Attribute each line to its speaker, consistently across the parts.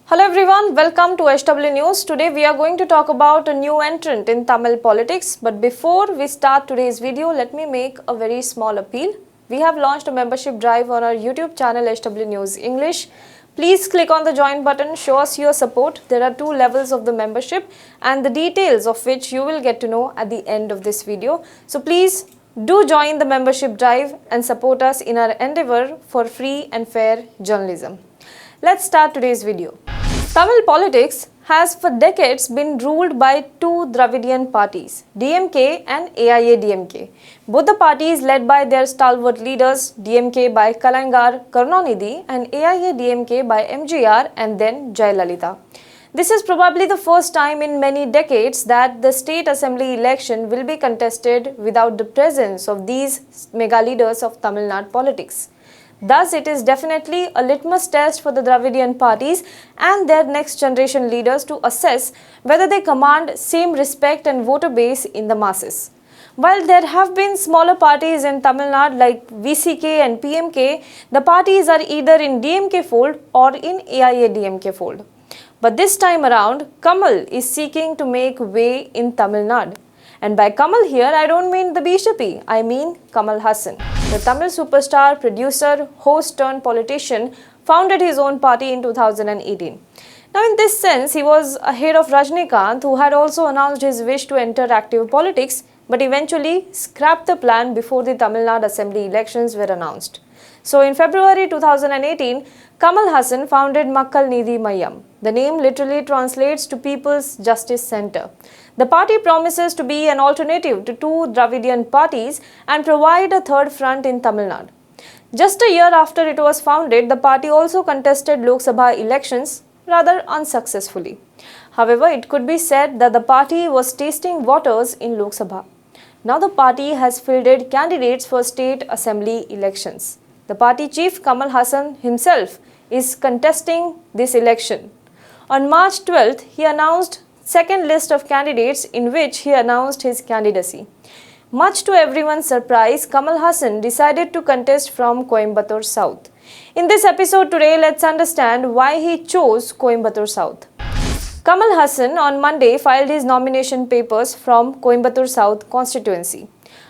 Speaker 1: Hello everyone, welcome to SW News. Today we are going to talk about a new entrant in Tamil politics. But before we start today's video, let me make a very small appeal. We have launched a membership drive on our YouTube channel SW News English. Please click on the join button, show us your support. There are 2 levels of the membership and the details of which you will get to know at the end of this video. So please do join the membership drive and support us in our endeavor for free and fair journalism. Let's start today's video. Tamil politics has for decades been ruled by 2 Dravidian parties, DMK and AIADMK. Both the parties led by their stalwart leaders, DMK by Kalignar Karunanidhi and AIADMK by MGR and Then Jayalalitha. This is probably the first time in many decades that the state assembly election will be contested without the presence of these mega leaders of Tamil Nadu politics. Thus, it is definitely a litmus test for the Dravidian parties and their next generation leaders to assess whether they command same respect and voter base in the masses. While there have been smaller parties in Tamil Nadu like VCK and PMK, the parties are either in DMK fold or in AIADMK fold. But this time around, Kamal is seeking to make way in Tamil Nadu. And by Kamal here, I don't mean the BJP, I mean Kamal Haasan. The Tamil superstar, producer, host turned politician founded his own party in 2018. Now in this sense, he was ahead of Rajinikant, who had also announced his wish to enter active politics but eventually scrapped the plan before the Tamil Nadu Assembly elections were announced. So in February 2018, Kamal Haasan founded Makkal Needhi Maiam. The name literally translates to People's Justice Center. The party promises to be an alternative to 2 Dravidian parties and provide a third front in Tamil Nadu. Just a year after it was founded, the party also contested Lok Sabha elections, rather unsuccessfully. However, it could be said that the party was tasting waters in Lok Sabha. Now the party has fielded candidates for state assembly elections. The party chief Kamal Haasan himself is contesting this election. On March 12th, he announced second list of candidates in which he announced his candidacy. Much to everyone's surprise, Kamal Haasan decided to contest from Coimbatore South. In this episode today, let's understand why he chose Coimbatore South. Kamal Haasan on Monday filed his nomination papers from Coimbatore South constituency.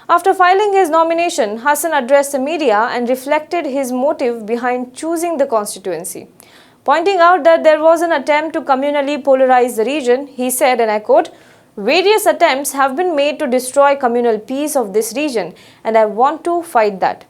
Speaker 1: After filing his nomination, Haasan addressed the media and reflected his motive behind choosing the constituency. Pointing out that there was an attempt to communally polarize the region, he said, and I quote, "Various attempts have been made to destroy communal peace of this region and I want to fight that."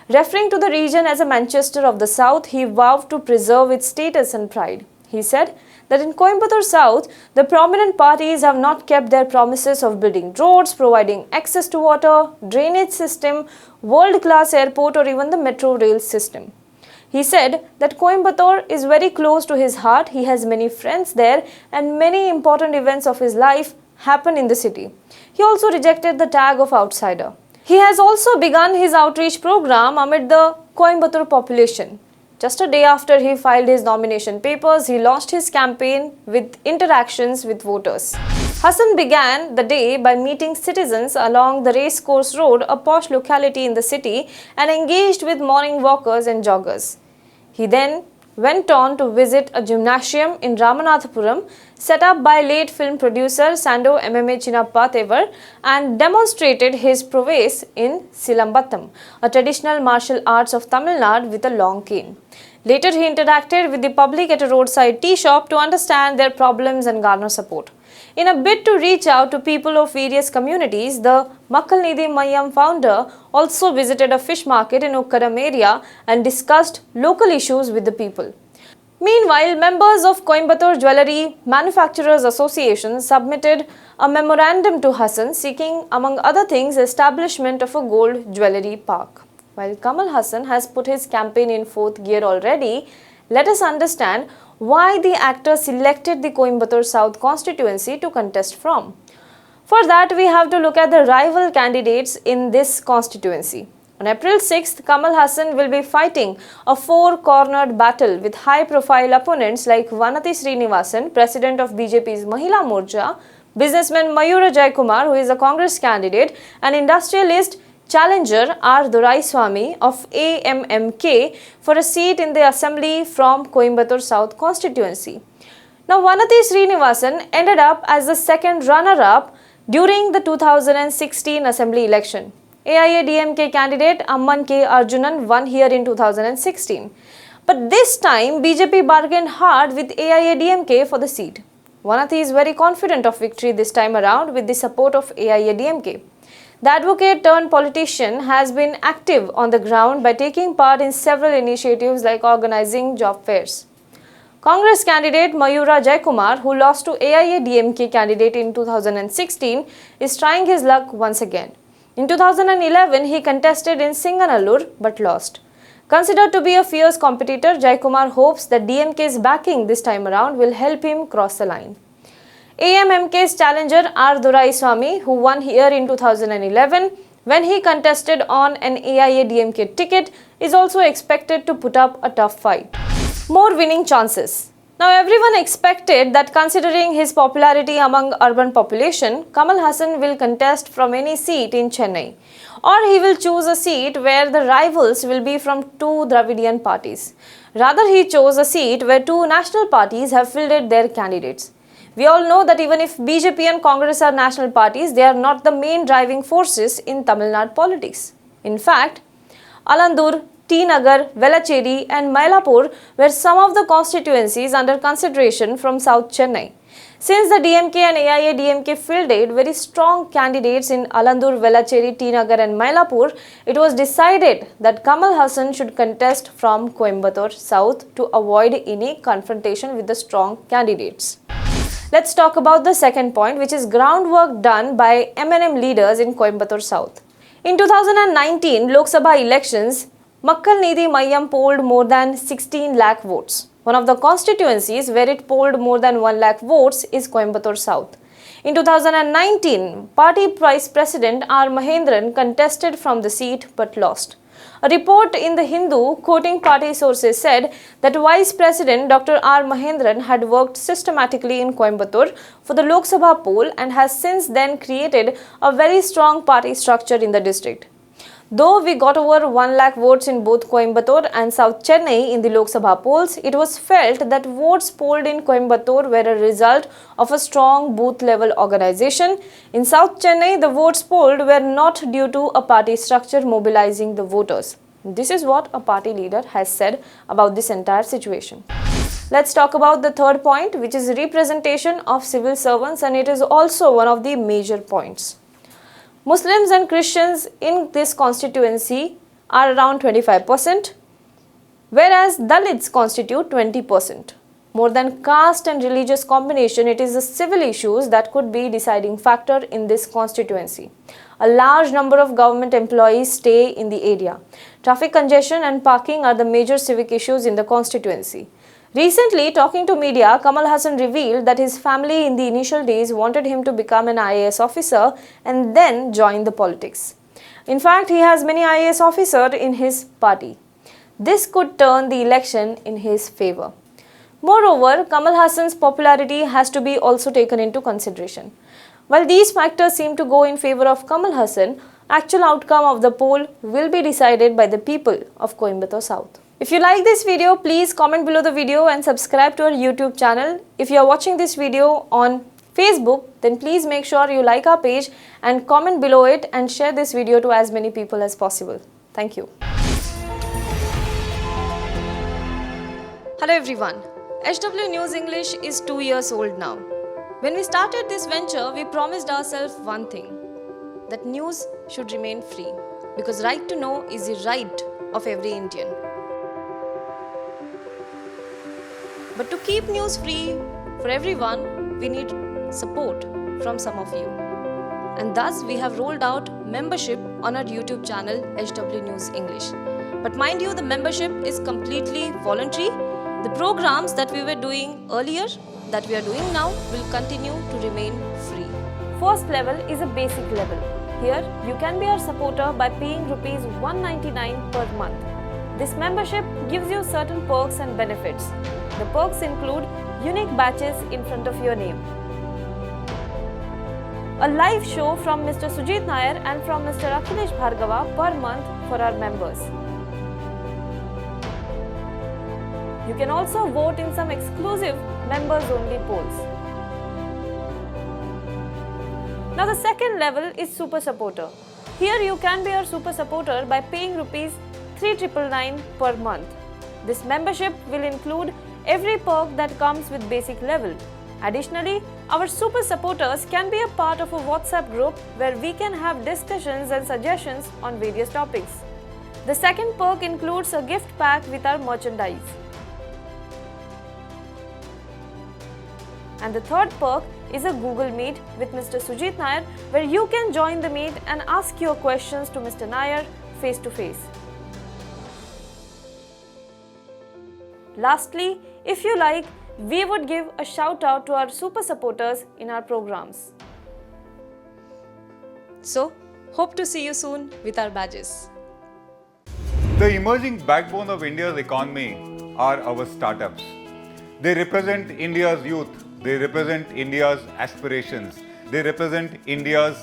Speaker 1: Referring to the region as a Manchester of the South, he vowed to preserve its status and pride. He said that in Coimbatore South, the prominent parties have not kept their promises of building roads, providing access to water, drainage system, world-class airport or even the metro rail system. He said that Coimbatore is very close to his heart, he has many friends there and many important events of his life happen in the city. He also rejected the tag of outsider. He has also begun his outreach program amid the Coimbatore population. Just a day after he filed his nomination papers, he launched his campaign with interactions with voters. Haasan began the day by meeting citizens along the Racecourse Road, a posh locality in the city, and engaged with morning walkers and joggers. He then went on to visit a gymnasium in Ramanathapuram set up by late film producer Sando MMA Chinnappa Thevar and demonstrated his prowess in Silambattam, a traditional martial arts of Tamil Nadu with a long cane. Later, he interacted with the public at a roadside tea shop to understand their problems and garner support. In a bid to reach out to people of various communities, the Makkal Needhi Maiam founder also visited a fish market in Ukkaram area and discussed local issues with the people. Meanwhile, members of Coimbatore Jewellery Manufacturers Association submitted a memorandum to Haasan seeking, among other things, establishment of a gold jewellery park. While Kamal Haasan has put his campaign in 4th gear already, let us understand why the actor selected the Coimbatore South constituency to contest from. For that, we have to look at the rival candidates in this constituency. On April 6th, Kamal Haasan will be fighting a 4-cornered battle with high-profile opponents like Vanati Srinivasan, president of BJP's Mahila Morcha, businessman Mayura Jaikumar, who is a Congress candidate, and industrialist challenger R. Doraiswamy of AMMK for a seat in the Assembly from Coimbatore South constituency. Now, Vanathi Srinivasan ended up as the second runner-up during the 2016 Assembly election. AIADMK candidate Amman K. Arjunan won here in 2016. But this time, BJP bargained hard with AIADMK for the seat. Vanathi is very confident of victory this time around with the support of AIADMK. The advocate turned politician has been active on the ground by taking part in several initiatives like organizing job fairs. Congress candidate Mayura Jaikumar, who lost to AIADMK candidate in 2016, is trying his luck once again. In 2011, he contested in Singanallur but lost. Considered to be a fierce competitor, Jaikumar hopes that DMK's backing this time around will help him cross the line. AMMK's challenger R. Doraiswamy, who won here in 2011 when he contested on an AIADMK ticket, is also expected to put up a tough fight. More winning chances. Now, everyone expected that considering his popularity among urban population, Kamal Haasan will contest from any seat in Chennai, or he will choose a seat where the rivals will be from two Dravidian parties. Rather, he chose a seat where two national parties have fielded their candidates. We all know that even if BJP and Congress are national parties, they are not the main driving forces in Tamil Nadu politics. In fact, Alandur, T. Nagar, Velachery and Mylapore were some of the constituencies under consideration from South Chennai. Since the DMK and AIADMK fielded very strong candidates in Alandur, Velachery, T. Nagar and Mylapore, it was decided that Kamal Haasan should contest from Coimbatore South to avoid any confrontation with the strong candidates. Let's talk about the second point, which is groundwork done by MNM leaders in Coimbatore South. In 2019 Lok Sabha elections, Makkal Needhi Maiam polled more than 16 lakh votes. One of the constituencies where it polled more than 1 lakh votes is Coimbatore South. In 2019, party Vice President R. Mahendran contested from the seat but lost. A report in the Hindu quoting party sources said that Vice President Dr. R. Mahendran had worked systematically in Coimbatore for the Lok Sabha poll and has since then created a very strong party structure in the district. Though we got over 1 lakh votes in both Coimbatore and South Chennai in the Lok Sabha polls, it was felt that votes polled in Coimbatore were a result of a strong booth-level organization. In South Chennai, the votes polled were not due to a party structure mobilizing the voters. This is what a party leader has said about this entire situation. Let's talk about the third point, which is representation of civil servants, and it is also one of the major points. Muslims and Christians in this constituency are around 25%, whereas Dalits constitute 20%. More than caste and religious combination, it is the civil issues that could be deciding factor in this constituency. A large number of government employees stay in the area. Traffic congestion and parking are the major civic issues in the constituency. Recently, talking to media, Kamal Haasan revealed that his family in the initial days wanted him to become an IAS officer and then join the politics. In fact, he has many IAS officers in his party. This could turn the election in his favor. Moreover, Kamal Haasan's popularity has to be also taken into consideration. While these factors seem to go in favor of Kamal Haasan, actual outcome of the poll will be decided by the people of Coimbatore South. If you like this video, please comment below the video and subscribe to our YouTube channel. If you are watching this video on Facebook, then please make sure you like our page and comment below it and share this video to as many people as possible. Thank you. Hello everyone. HW News English is 2 years old now. When we started this venture, we promised ourselves one thing, that news should remain free, because right to know is the right of every Indian. But to keep news free for everyone, we need support from some of you. And thus, we have rolled out membership on our YouTube channel, HW News English. But mind you, the membership is completely voluntary. The programs that we were doing earlier, that we are doing now, will continue to remain free. First level is a basic level. Here, you can be our supporter by paying Rs 199 per month. This membership gives you certain perks and benefits. The perks include unique badges in front of your name, a live show from Mr. Sujit Nair and from Mr. Akhilesh Bhargava per month for our members. You can also vote in some exclusive members-only polls. Now the second level is Super Supporter. Here you can be our Super Supporter by paying Rs 3,999 per month. This membership will include every perk that comes with basic level. Additionally, our Super Supporters can be a part of a WhatsApp group where we can have discussions and suggestions on various topics. The second perk includes a gift pack with our merchandise. And the third perk is a Google Meet with Mr. Sujit Nair, where you can join the meet and ask your questions to Mr. Nair face to face. Lastly, if you like, we would give a shout out to our super supporters in our programs. So, hope to see you soon with our badges.
Speaker 2: The emerging backbone of India's economy are our startups. They represent India's youth, they represent India's aspirations, they represent India's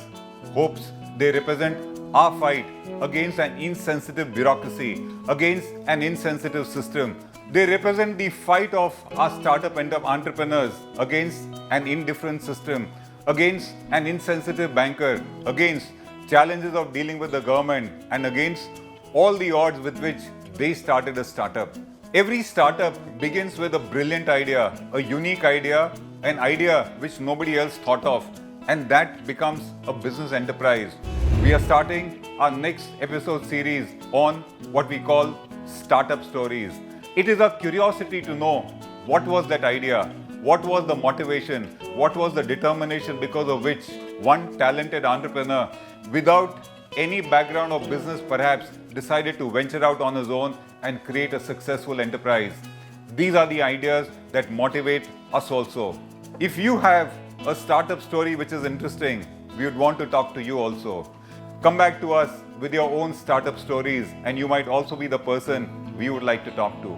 Speaker 2: hopes, they represent our fight against an insensitive bureaucracy, against an insensitive system. They represent the fight of our startup entrepreneurs against an indifferent system, against an insensitive banker, against challenges of dealing with the government, and against all the odds with which they started a startup. Every startup begins with a brilliant idea, a unique idea, an idea which nobody else thought of, and that becomes a business enterprise. We are starting our next episode series on what we call startup stories. It is a curiosity to know what was that idea, what was the motivation, what was the determination because of which one talented entrepreneur, without any background of business perhaps, decided to venture out on his own and create a successful enterprise. These are the ideas that motivate us also. If you have a startup story which is interesting, we would want to talk to you also. Come back to us with your own startup stories, and you might also be the person we would like to talk to.